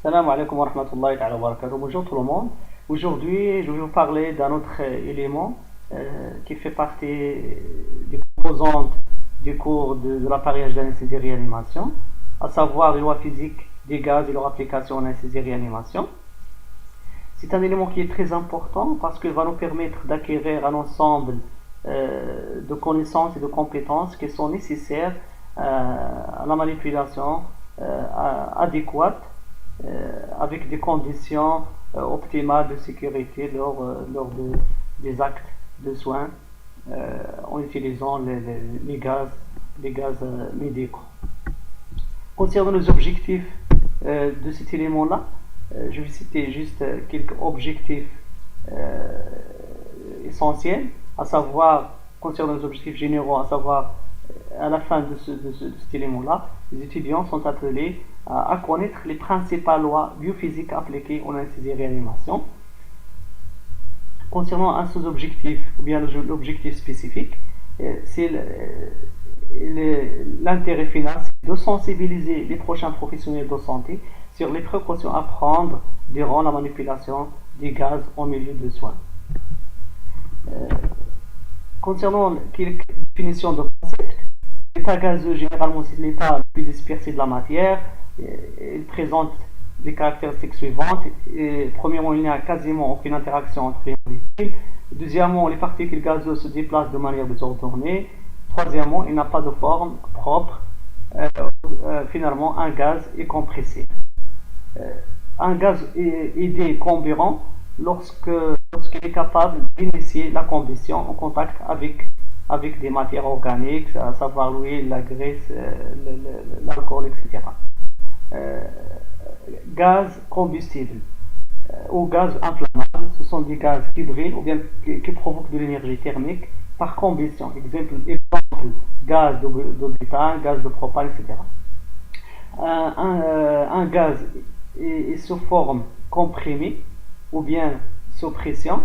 Salam alaikum wa rahmatullahi ta'ala wa barakatuh. Bonjour tout le monde. Aujourd'hui, je vais vous parler d'un autre élément qui fait partie des composantes du cours de l'appareillage d'anesthésie réanimation, à savoir les lois physiques des gaz et leur application en anesthésie réanimation. C'est un élément qui est très important parce qu'il va nous permettre d'acquérir un ensemble de connaissances et de compétences qui sont nécessaires à la manipulation adéquate avec des conditions optimales de sécurité lors des actes de soins en utilisant les gaz médicaux. Concernant les objectifs de cet élément-là, je vais citer juste quelques objectifs essentiels, à savoir, concernant les objectifs généraux, à savoir, à la fin de cet élément-là, les étudiants sont appelés à connaître les principales lois biophysiques appliquées en anesthésie réanimation. Concernant un sous-objectif, ou bien l'objectif spécifique, c'est l'intérêt final, c'est de sensibiliser les prochains professionnels de santé sur les précautions à prendre durant la manipulation des gaz en milieu de soins. Concernant quelques définitions de concept, l'état gazeux, généralement, c'est l'état le plus dispersé de la matière. Il présente les caractéristiques suivantes. Premièrement, il n'y a quasiment aucune interaction entre les molécules. Deuxièmement, les particules gazeuses se déplacent de manière désordonnée. Troisièmement, il n'a pas de forme propre. Finalement, un gaz est compressé. Un gaz est décomburant lorsqu'il est capable d'initier la combustion en contact avec des matières organiques, à savoir l'huile, la graisse, l'alcool, etc. Gaz combustible ou gaz inflammable, ce sont des gaz qui brillent ou bien qui provoquent de l'énergie thermique par combustion. Exemple, gaz de butane, gaz de propane, etc. Un gaz est sous forme comprimée ou bien sous pression,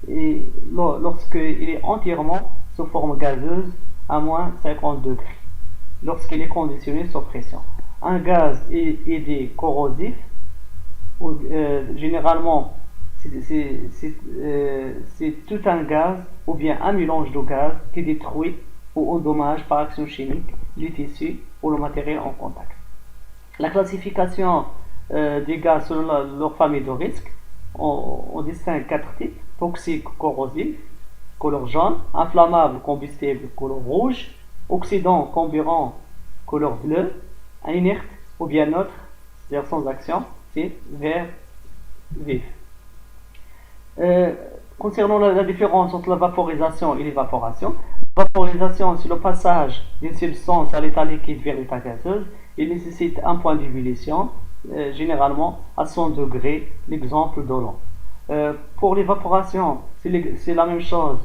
et lorsqu'il est entièrement sous forme gazeuse à moins 50 degrés, lorsqu'il est conditionné sous pression. Un gaz est corrosif, généralement c'est tout un gaz ou bien un mélange de gaz qui détruit ou endommage par action chimique les tissus ou le matériel en contact. La classification des gaz selon leur famille de risque, on distingue 4 types: toxique, corrosif, couleur jaune; inflammable, combustible, couleur rouge; oxydant, comburant, couleur bleue; inerte ou bien neutre, c'est-à-dire sans action, c'est vert vif. Concernant la différence entre la vaporisation et l'évaporation, la vaporisation, c'est le passage d'une substance à l'état liquide vers l'état gazeux. Il nécessite un point d'ébullition, généralement à 100 degrés, l'exemple de l'eau. Pour l'évaporation, c'est la même chose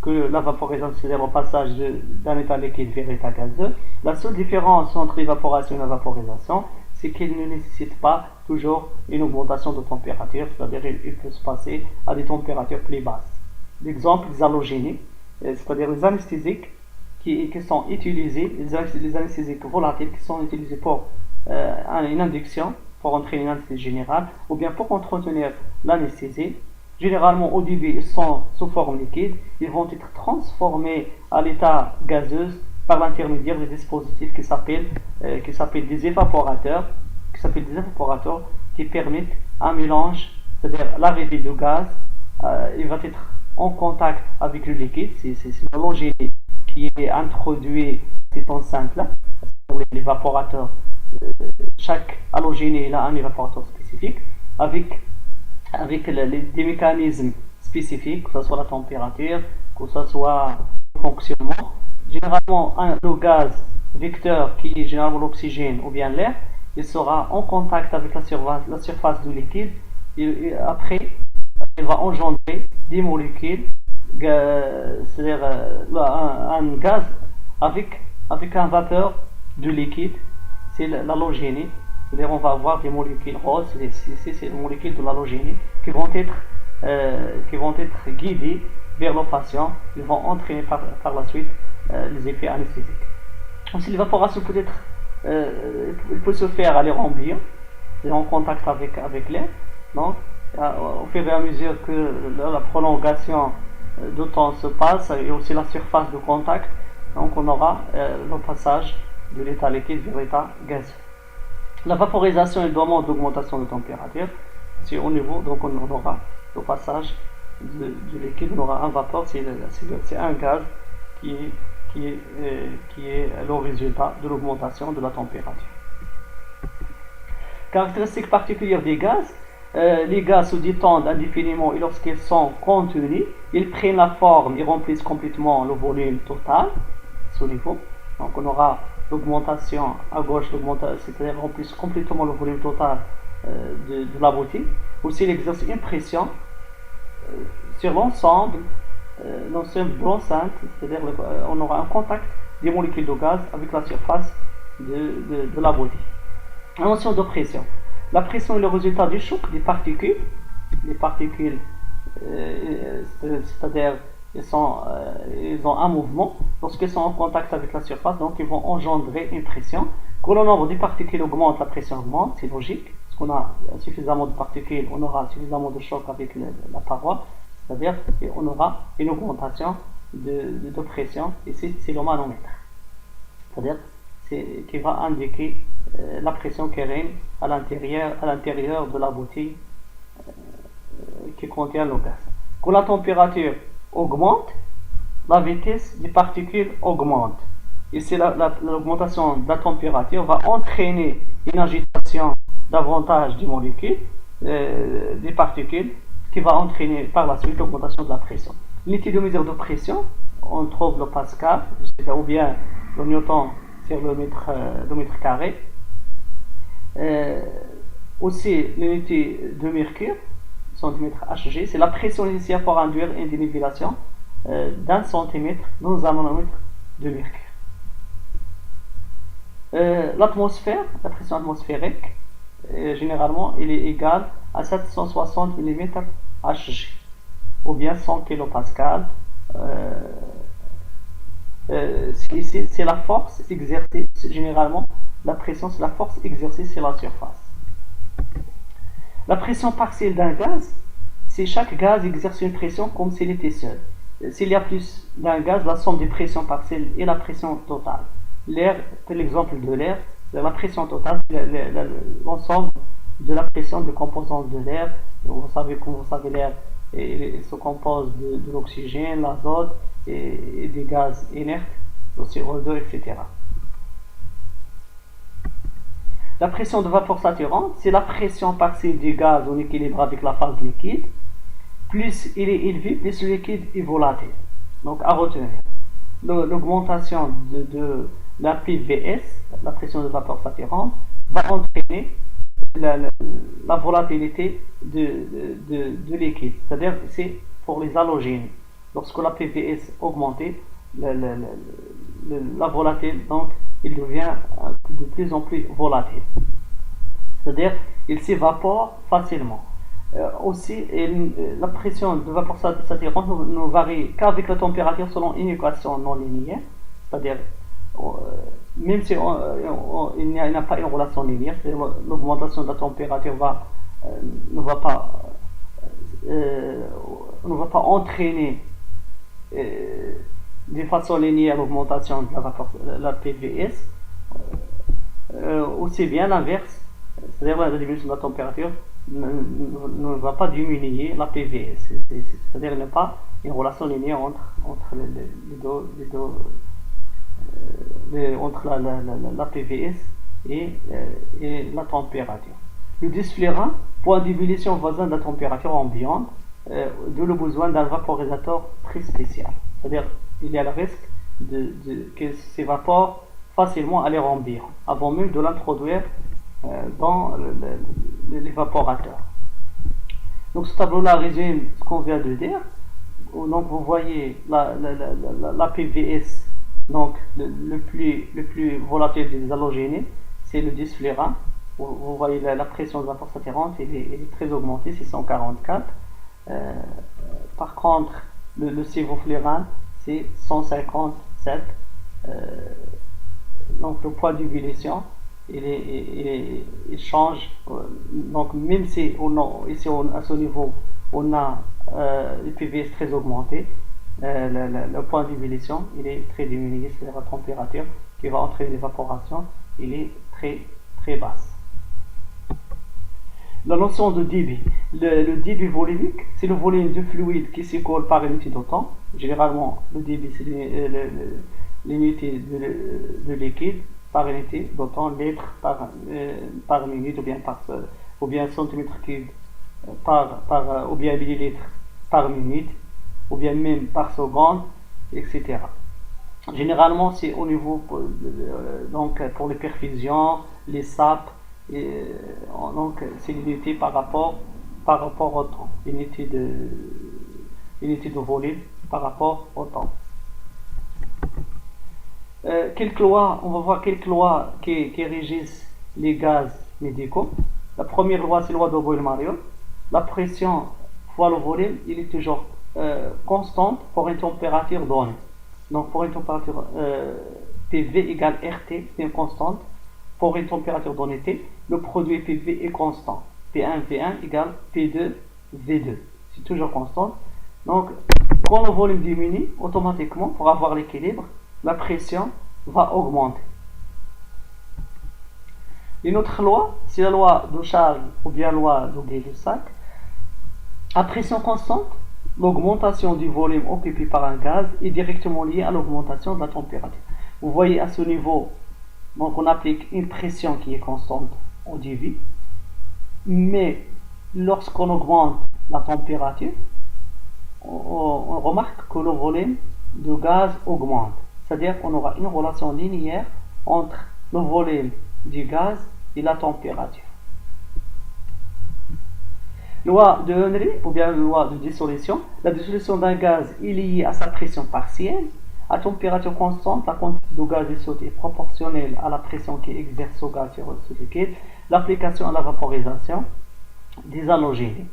que la vaporisation, c'est-à-dire le passage d'un état liquide vers l'état gazeux. La seule différence entre l'évaporation et la vaporisation, c'est qu'il ne nécessite pas toujours une augmentation de température, c'est-à-dire il peut se passer à des températures plus basses. L'exemple des halogéniques, c'est-à-dire les anesthésiques qui sont utilisés, les anesthésiques volatiles qui sont utilisés pour une induction, pour entraîner une anesthésie générale, ou bien pour entretenir l'anesthésie. Généralement, au début, ils sont sous forme liquide. Ils vont être transformés à l'état gazeux par l'intermédiaire des dispositifs qui s'appellent des évaporateurs, qui permettent un mélange, c'est-à-dire l'arrivée du gaz. Il va être en contact avec le liquide. C'est l'halogénie qui est introduit dans cette enceinte-là. L'évaporateur, chaque halogénie a un évaporateur spécifique avec des mécanismes spécifiques, que ce soit la température, que ce soit le fonctionnement. Généralement, le gaz vecteur, qui est généralement l'oxygène ou bien l'air, il sera en contact avec la surface du liquide, et après il va engendrer des molécules, c'est-à-dire un gaz avec un vapeur de liquide, c'est l'halogénie. C'est-à-dire on va avoir des molécules roses, c'est les molécules de l'halogénie qui vont être guidées vers le patient. Ils vont entraîner par la suite les effets anesthésiques. Aussi, l'évaporation peut se faire à l'air ambiant, est en contact avec l'air. Donc, au fur et à mesure que la prolongation de temps se passe et aussi la surface de contact, donc on aura le passage de l'état liquide vers l'état gazeux. La vaporisation est demande d'augmentation de température. C'est au niveau, donc on aura le passage du liquide, on aura un vapeur, c'est un gaz qui est le résultat de l'augmentation de la température. Caractéristiques particulières des gaz. Les gaz se détendent indéfiniment et lorsqu'ils sont contenus, ils prennent la forme et remplissent complètement le volume total, ce niveau. Donc on aura l'augmentation à gauche, c'est-à-dire remplissent complètement le volume total de la bouteille. Aussi, il exerce une pression sur l'ensemble de l'enceinte, c'est-à-dire on aura un contact des molécules de gaz avec la surface de la bouteille. La notion de pression. La pression est le résultat du choc des particules. Les particules, c'est-à-dire ils ont un mouvement. Lorsqu'ils sont en contact avec la surface, donc ils vont engendrer une pression. Quand le nombre de particules augmente, la pression augmente, c'est logique. Parce qu'on a suffisamment de particules, on aura suffisamment de choc avec la paroi. C'est-à-dire qu'on aura une augmentation de pression, et c'est le manomètre. C'est-à-dire qui va indiquer la pression qui règne à l'intérieur de la bouteille qui contient le gaz. Quand la température augmente, la vitesse des particules augmente. Et c'est l'augmentation de la température va entraîner une agitation davantage des molécules, des particules, qui va entraîner par la suite l'augmentation de la pression. L'unité de mesure de pression, on trouve le Pascal, ou bien le Newton sur le mètre carré. Aussi l'unité de mercure, centimètre Hg, c'est la pression nécessaire pour induire une dénivellation d'un centimètre dans un manomètre de mercure. L'atmosphère, la pression atmosphérique, généralement, elle est égale à 760 mm Hg, ou bien 100 kPa. C'est la force exercée, généralement, la pression, c'est la force exercée sur la surface. La pression partielle d'un gaz, c'est chaque gaz exerce une pression comme s'il était seul. S'il y a plus d'un gaz, la somme des pressions partielles est la pression totale. L'air, c'est l'exemple de l'air, la pression totale, c'est l'ensemble de la pression des composantes de l'air. Comme vous savez, l'air il se compose de l'oxygène, l'azote et des gaz inertes, le CO2, etc. La pression de vapeur saturante, c'est la pression partielle du gaz en équilibre avec la phase liquide. Plus il est élevé, plus le liquide est volatile. Donc à retenir, l'augmentation de la PVS, la pression de vapeur saturante, va entraîner la volatilité de liquide. C'est-à-dire c'est pour les halogènes. Lorsque la PVS augmente, la volatilité, donc il devient de plus en plus volatile. C'est-à-dire il s'évapore facilement. Aussi, la pression de vapeur saturante ne varie qu'avec la température selon une équation non linéaire. C'est-à-dire, même si il n'y a pas une relation linéaire, l'augmentation de la température ne va pas entraîner de façon linéaire l'augmentation de la PVS, aussi bien l'inverse, c'est-à-dire la diminution de la température ne va pas diminuer la PVS, c'est-à-dire il n'y a pas une relation linéaire entre la PVS et la température. Le dysflurane, point d'ébullition voisin de la température ambiante, d'où le besoin d'un vaporisateur très spécial. C'est-à-dire il y a le risque qu'il s'évapore facilement à l'air ambiant, avant même de l'introduire dans l'évaporateur. Donc ce tableau-là résume ce qu'on vient de dire. Donc vous voyez la PVS, donc le plus volatile des halogènes, c'est le dysflurane. Vous voyez la pression de vapeur saturante, elle est très augmentée, c'est 144. Par contre, le sévoflurane, c'est 157. Donc le poids d'ébullition il change. Donc même si ici à ce niveau on a le PVS très augmenté, le point d'ébullition il est très diminué, c'est-à-dire la température qui va entraîner l'évaporation, il est très basse. La notion de débit. Le débit volumique, c'est le volume de fluide qui s'écoule par unité de temps. Généralement, le débit, c'est l'unité de liquide par unité de temps, litre par minute, ou bien centimètre cube ou bien millilitre par minute, ou bien même par seconde, etc. Généralement, c'est au niveau donc pour les perfusions, les sapes, donc c'est l'unité par rapport au temps, l'unité de volume par rapport au temps. Quelques lois, on va voir quelques lois qui régissent les gaz médicaux. La première loi, c'est la loi de Boyle-Mariot. La pression fois le volume, il est toujours constante pour une température donnée. Donc pour une température PV égale RT, c'est une constante. Pour une température donnée T, le produit PV est constant. P1 V1 égale P2 V2. C'est toujours constant. Donc quand le volume diminue, automatiquement, pour avoir l'équilibre, la pression va augmenter. Une autre loi, c'est la loi de Charles ou bien la loi de Gay-Lussac. À pression constante, l'augmentation du volume occupé par un gaz est directement liée à l'augmentation de la température. Vous voyez à ce niveau, donc on applique une pression qui est constante au débit, mais lorsqu'on augmente la température, on remarque que le volume de gaz augmente. C'est-à-dire qu'on aura une relation linéaire entre le volume du gaz et la température. Loi de Henry, ou bien loi de dissolution. La dissolution d'un gaz est liée à sa pression partielle. À température constante, la quantité de gaz dissous est proportionnelle à la pression qui exerce ce gaz sur ce liquide. L'application à la vaporisation des halogènes.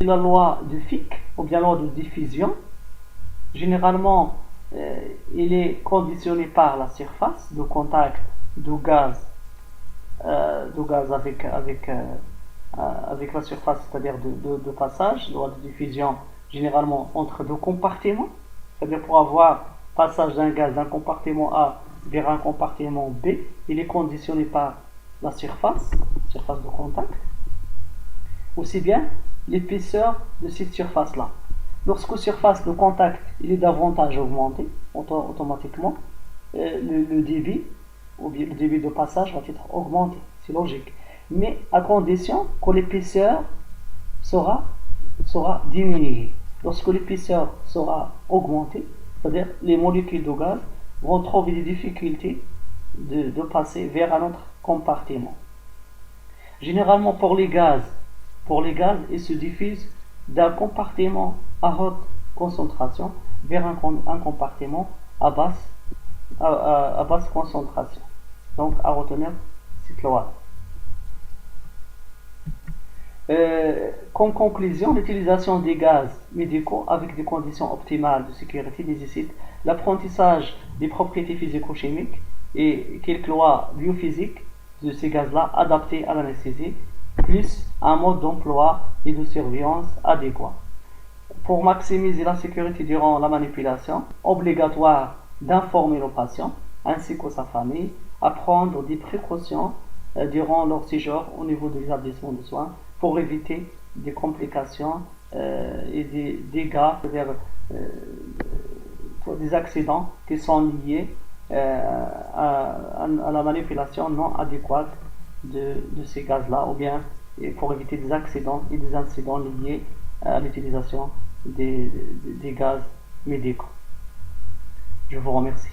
La loi de Fick, ou bien la loi de diffusion. Généralement, il est conditionné par la surface de contact du gaz avec la surface, c'est-à-dire de passage, loi de diffusion généralement entre deux compartiments, c'est-à-dire pour avoir passage d'un gaz d'un compartiment A vers un compartiment B, il est conditionné par la surface de contact, aussi bien l'épaisseur de cette surface-là. Lorsque la surface de contact il est davantage augmenté, automatiquement, le débit, ou bien le débit de passage va être augmenté, c'est logique. Mais à condition que l'épaisseur sera diminuée. Lorsque l'épaisseur sera augmentée, c'est-à-dire les molécules de gaz vont trouver des difficultés de passer vers un autre compartiment. Généralement pour les gaz, ils se diffusent d'un compartiment à haute concentration vers un compartiment à basse concentration. Donc à retenir cette loi. Comme conclusion, l'utilisation des gaz médicaux avec des conditions optimales de sécurité nécessite l'apprentissage des propriétés physico-chimiques et quelques lois biophysiques de ces gaz-là adaptés à l'anesthésie, plus un mode d'emploi et de surveillance adéquat. Pour maximiser la sécurité durant la manipulation, obligatoire d'informer le patient ainsi que sa famille à prendre des précautions durant leur séjour au niveau de l'établissement de soins pour éviter des complications et des dégâts, c'est-à-dire des accidents qui sont liés à la manipulation non adéquate de ces gaz-là, ou bien pour éviter des accidents et des incidents liés à l'utilisation des gaz médicaux. Je vous remercie.